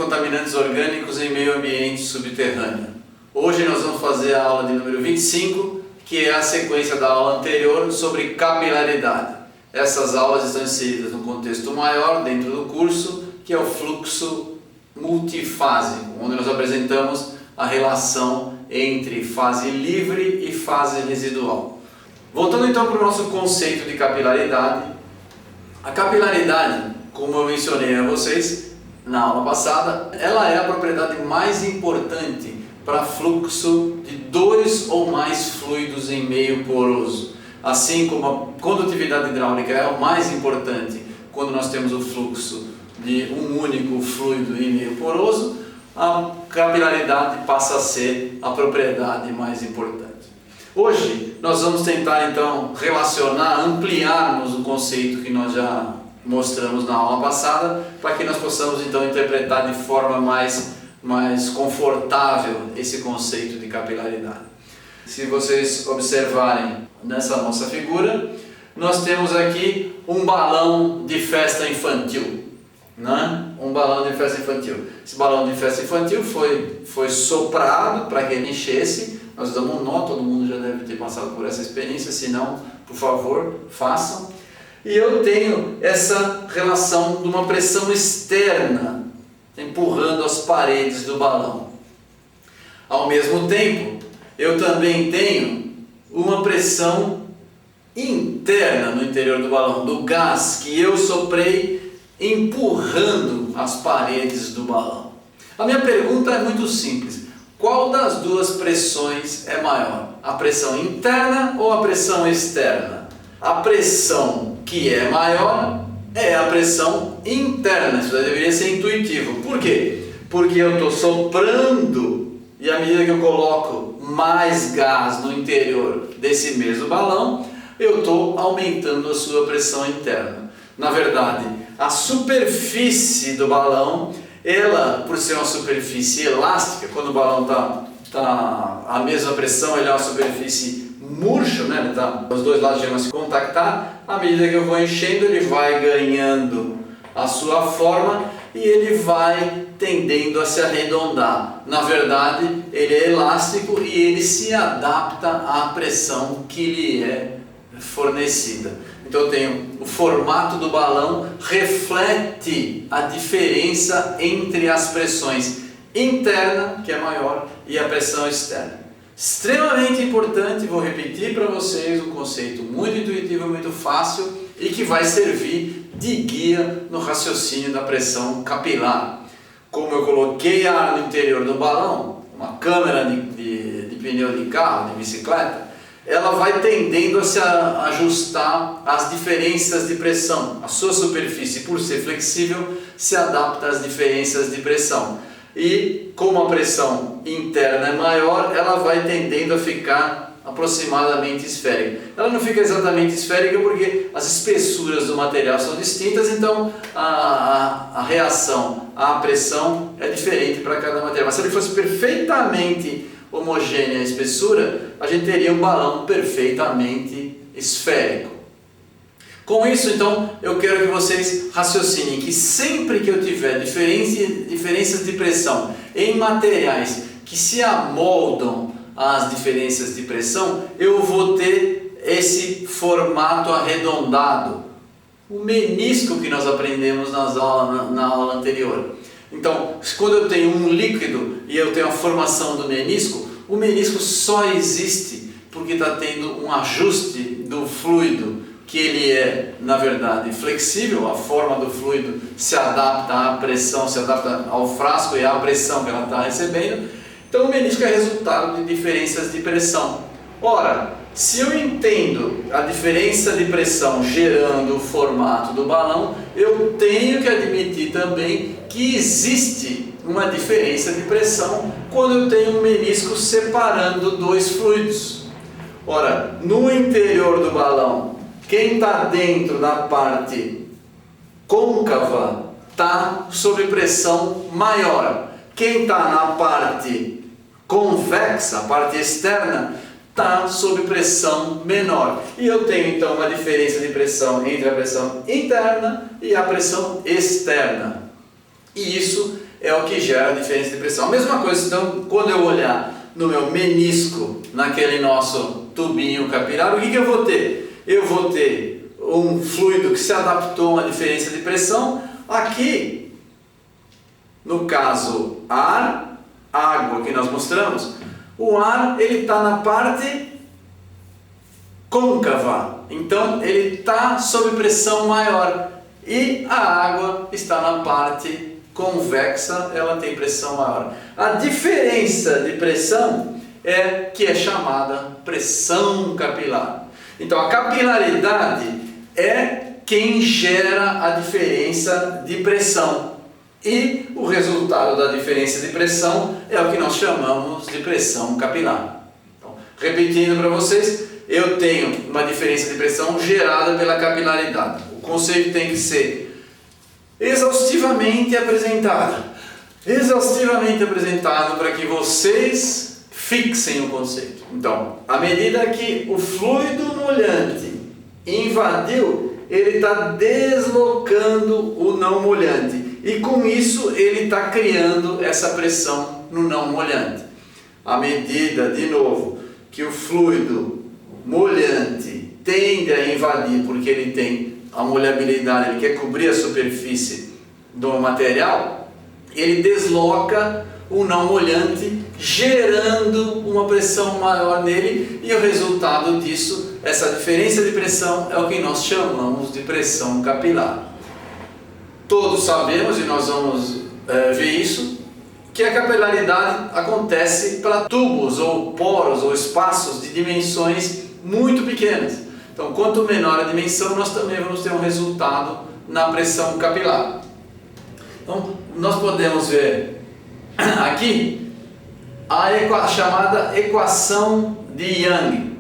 contaminantes orgânicos em meio ambiente subterrâneo. Hoje nós vamos fazer a aula de número 25, que é a sequência da aula anterior sobre capilaridade. Essas aulas estão inseridas num contexto maior dentro do curso, que é o fluxo multifásico, onde nós apresentamos a relação entre fase livre e fase residual. Voltando então para o nosso conceito de capilaridade, a capilaridade, como eu mencionei a vocês na aula passada, ela é a propriedade mais importante para fluxo de dois ou mais fluidos em meio poroso. Assim como a condutividade hidráulica é o mais importante quando nós temos o fluxo de um único fluido em meio poroso, a capilaridade passa a ser a propriedade mais importante. Hoje nós vamos tentar então relacionar, ampliarmos o conceito que nós já mostramos na aula passada, para que nós possamos então interpretar de forma mais confortável esse conceito de capilaridade. Se vocês observarem nessa nossa figura, nós temos aqui um balão de festa infantil, né? Um balão de festa infantil. Esse balão de festa infantil foi soprado para que ele enchesse. Nós damos um nó, todo mundo já deve ter passado por essa experiência, se não, por favor, façam. E eu tenho essa relação de uma pressão externa empurrando as paredes do balão. Ao mesmo tempo, eu também tenho uma pressão interna no interior do balão, do gás que eu soprei empurrando as paredes do balão. A minha pergunta é muito simples. Qual das duas pressões é maior? A pressão interna ou a pressão externa? A pressão que é maior é a pressão interna. Isso deveria ser intuitivo. Por quê? Porque eu estou soprando e à medida que eu coloco mais gás no interior desse mesmo balão, eu estou aumentando a sua pressão interna. Na verdade, a superfície do balão, ela, por ser uma superfície elástica, quando o balão está a mesma pressão, ele é uma superfície murcha, né? Os dois lados vão se contactar. À medida que eu vou enchendo, ele vai ganhando a sua forma e ele vai tendendo a se arredondar. Na verdade, ele é elástico e ele se adapta à pressão que lhe é fornecida. Então eu tenho o formato do balão reflete a diferença entre as pressões interna, que é maior, e a pressão externa. Extremamente importante, vou repetir para vocês um conceito muito intuitivo, muito fácil e que vai servir de guia no raciocínio da pressão capilar. Como eu coloquei ar no interior do balão, uma câmera de pneu de carro, de bicicleta, ela vai tendendo a se ajustar às diferenças de pressão. A sua superfície, por ser flexível, se adapta às diferenças de pressão. E como a pressão interna é maior, ela vai tendendo a ficar aproximadamente esférica. Ela não fica exatamente esférica porque as espessuras do material são distintas, então a reação à pressão é diferente para cada material. Mas se ele fosse perfeitamente homogênea a espessura, a gente teria um balão perfeitamente esférico. Com isso, então, eu quero que vocês raciocinem que sempre que eu tiver diferenças de pressão em materiais que se amoldam às diferenças de pressão, eu vou ter esse formato arredondado, o menisco que nós aprendemos na aula anterior. Então, quando eu tenho um líquido e eu tenho a formação do menisco, o menisco só existe porque está tendo um ajuste do fluido, que ele é, na verdade, flexível, a forma do fluido se adapta à pressão, se adapta ao frasco e à pressão que ela está recebendo. Então, o menisco é resultado de diferenças de pressão. Ora, se eu entendo a diferença de pressão gerando o formato do balão, eu tenho que admitir também que existe uma diferença de pressão quando eu tenho um menisco separando dois fluidos. Ora, no interior do balão, quem está dentro da parte côncava está sob pressão maior. Quem está na parte convexa, a parte externa, está sob pressão menor. E eu tenho então uma diferença de pressão entre a pressão interna e a pressão externa. E isso é o que gera a diferença de pressão. A mesma coisa, então, quando eu olhar no meu menisco, naquele nosso tubinho capilar, o que eu vou ter? Eu vou ter um fluido que se adaptou a uma diferença de pressão. Aqui, no caso, ar, água que nós mostramos, o ar ele está na parte côncava, então ele está sob pressão maior, e a água está na parte convexa, ela tem pressão maior. A diferença de pressão que é chamada pressão capilar. Então a capilaridade é quem gera a diferença de pressão, e o resultado da diferença de pressão é o que nós chamamos de pressão capilar. Então, repetindo para vocês, eu tenho uma diferença de pressão gerada pela capilaridade. O conceito tem que ser exaustivamente apresentado para que vocês fixem o conceito. Então, à medida que o fluido molhante invadiu, ele está deslocando o não molhante, e com isso ele está criando essa pressão no não molhante. À medida, de novo, que o fluido molhante tende a invadir, porque ele tem a molhabilidade, ele quer cobrir a superfície do material, ele desloca o não molhante, gerando uma pressão maior nele, e o resultado disso, essa diferença de pressão, é o que nós chamamos de pressão capilar. Todos sabemos, e nós vamos ver isso, que a capilaridade acontece para tubos ou poros ou espaços de dimensões muito pequenas. Então, quanto menor a dimensão, nós também vamos ter um resultado na pressão capilar. Então, nós podemos ver aqui a chamada equação de Young.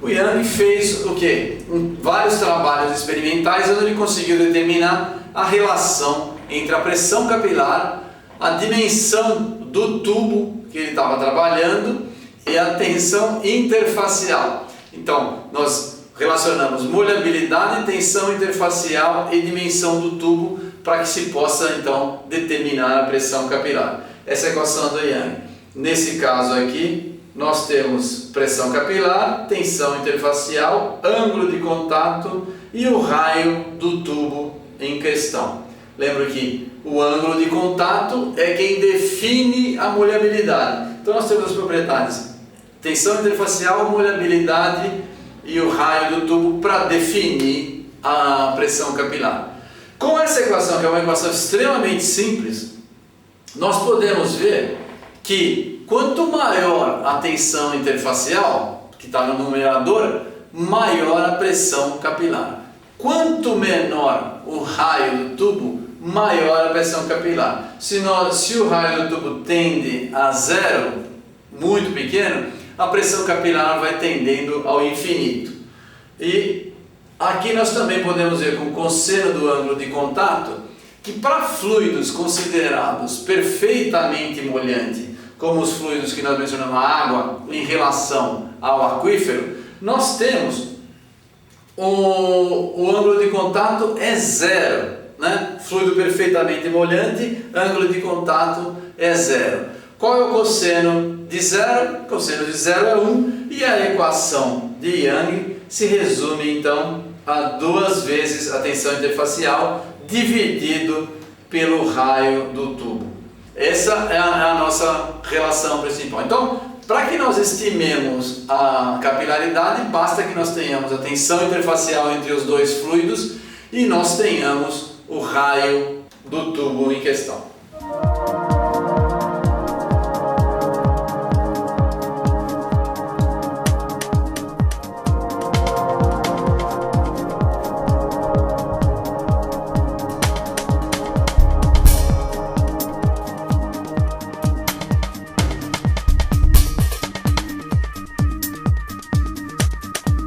O Young fez o quê? Vários trabalhos experimentais onde ele conseguiu determinar a relação entre a pressão capilar, a dimensão do tubo que ele estava trabalhando e a tensão interfacial. Então, nós relacionamos molhabilidade, tensão interfacial e dimensão do tubo para que se possa, então, determinar a pressão capilar. Essa é a equação do Young. Nesse caso aqui, nós temos pressão capilar, tensão interfacial, ângulo de contato e o raio do tubo em questão. Lembra que o ângulo de contato é quem define a molhabilidade. Então nós temos as propriedades tensão interfacial, molhabilidade e o raio do tubo para definir a pressão capilar. Com essa equação, que é uma equação extremamente simples, nós podemos ver que quanto maior a tensão interfacial, que está no numerador, maior a pressão capilar. Quanto menor o raio do tubo, maior a pressão capilar. Se o raio do tubo tende a zero, muito pequeno, a pressão capilar vai tendendo ao infinito. E aqui nós também podemos ver com o cosseno do ângulo de contato que para fluidos considerados perfeitamente molhantes, como os fluidos que nós mencionamos, a água em relação ao aquífero, nós temos o ângulo de contato é zero, né? Fluido perfeitamente molhante, ângulo de contato é zero. Qual é o cosseno de zero? O cosseno de zero é 1, e a equação de Young se resume então a 2 vezes a tensão interfacial dividido pelo raio do tubo. Essa é a nossa relação principal. Então, para que nós estimemos a capilaridade, basta que nós tenhamos a tensão interfacial entre os dois fluidos e nós tenhamos o raio do tubo em questão.